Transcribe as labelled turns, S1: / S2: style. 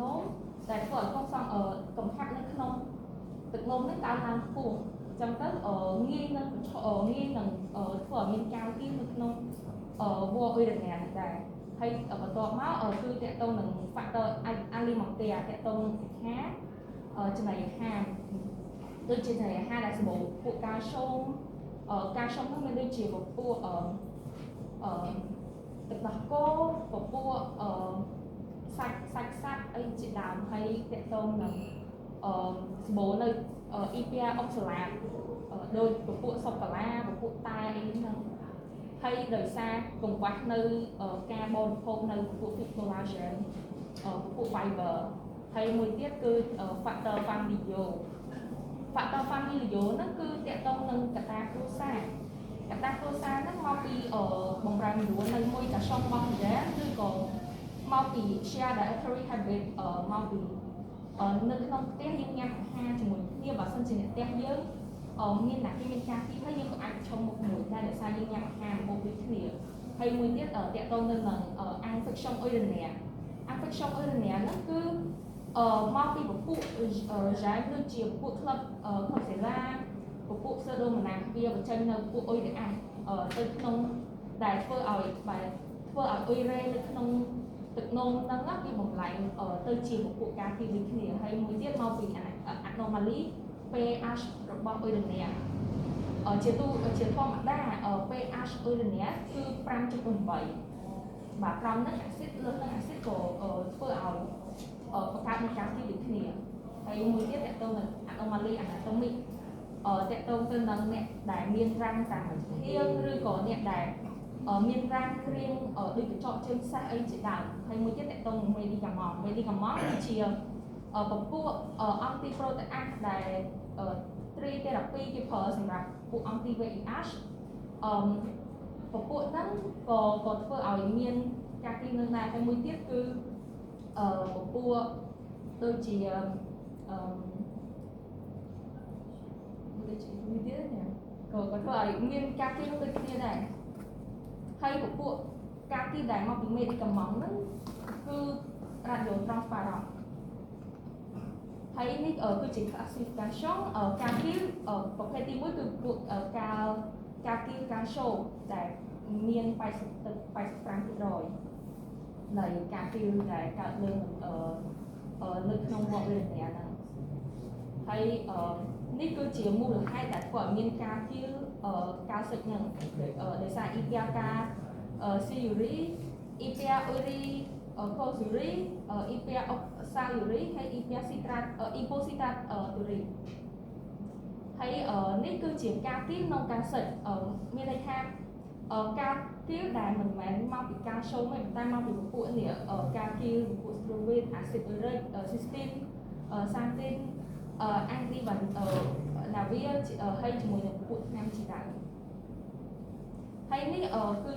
S1: នោមដែលធ្វើឲ្យកុំសំកំហាប់នៅក្នុងទឹកនោមនេះកើនឡើងខ្ពស់ចឹងទៅងាយនឹងធ្វើឲ្យមានការគៀននៅក្នុងវ៉លអ៊ុយរ៉ាញ៉ានេះដែរហើយបន្ទាប់មកគឺតកតងនឹង factor alimentaire តកតងនឹងសិក្ខាចំណីអាហារដូចជាចំណីអាហារដែលសម្បូរពួកកាល់ស្យូមនោះមានដូចជាពពួកទឹកដោះគោពពួកសាច់សត្វអីជាដើមហើយតកតងនឹងសម្បូរនៅអ៊ីពីអុកសាឡាតដូចពពួកសូកូឡាពពួកតែអីហ្នឹងហើយដោយសារកង្វះនៅការបរិភោគនៅពពួក collagen ពពួក fiber ហើយមួយទៀតគឺ factor familio ហ្នឹងគឺតកតងនឹងកត្តាគ្រួសារហ្នឹងមកពីបំរែបំរួលនៅមួយកាសុំរបស់ដែរឬក៏មកពី share dietary habit មកពីនៅក្នុងផ្ទះយើងញ៉ាំអាហារជាមួយគ្នាបើសិនជាអ្នកផ្ទះយើងមានអ្នកមានការគីហើយយើងក៏អាចប្រឈមមុខមួយដែរដោយសារយើងញ៉ាំអាហារមកពីគ្នាហើយមួយទៀតតកតងនៅនឹង infection urinary ហ្នឹងគឺមកពីពពួកgenre ដូចជាពពួកក្លឹបសេឡាពពួក pseudomonas វាបញ្ចេញនៅពពួកអ៊ុយរ៉ាទៅក្នុងដែលធ្វើឲ្យអ៊ុយរ៉េនៅក្នុងទឹកនោមហ្នឹងវាបំលែងទៅជាពពួកការគីដូចគ្នាហើយមួយទៀតមកពី anomaly pH របស់អ៊ុយរ៉ាញ៉ាជាធម្មតា pH អ៊ុយរ៉ាញ៉ាគឺ 5.8 បាទក្រោមហ្នឹងអាស៊ីតលើនឹងអាស៊ីតក៏ធ្វើឲ្យបង្កើតនៃការគីដូចគ្នាហើយមួយទៀតតកតងនឹង anomaly anatomic តកតងទៅនឹងអ្នកដែលមានរាងតាមហៀងឬក៏អ្នកដែលមានរាងក្រៀងដូចកញ្ចក់ជើងសេះអីជាដើមហើយមួយទៀតតកតងនឹង medicament គឺជាពពួក antiprotease ដែល tri therapy គេប្រើសម្រាប់ពួក anti VIH ពពួកហ្នឹងក៏ធ្វើឲ្យមានការគីនឹងដែរហើយមួយទៀតគឺពពួកដូចជាមួយទៀតក៏ធ្វើឲ្យមានការគីនឹងដូចគ្នាដែរហើយពពួកការគីដែលមកពី medicament ហ្នឹងគឺ radio transparent ហើយនេះគឺជា classification ការគីប្រភេទទី1គឺពួកការគីកាល់ស្យូមដែលមាន 85% នៃការគីដែលកើតឡើងនៅក្នុងវ៉លអ៊ុយរ៉ាញ៉ាហ្នឹងហើយនេះគឺជាមូលហេតុដែលធ្វើឲ្យមានការគីកាល់សិចហ្នឹងដោយសារ EPA CURI EPA URI COSURI EPA OXALURI ហើយ EPA citrate IPOCITRATE URI ហើយនេះគឺជាការគីក្នុងការសិចមានន័យថាការគីដែលមិនមែនមកពីការស្យូមទេតែមកពីពពួកនេះការគីពពួក fluid acid uric cysteine xanthine antivanavir ហើយជាមួយនឹងពពួកថ្នាំជាដើមហើយនេះគឺ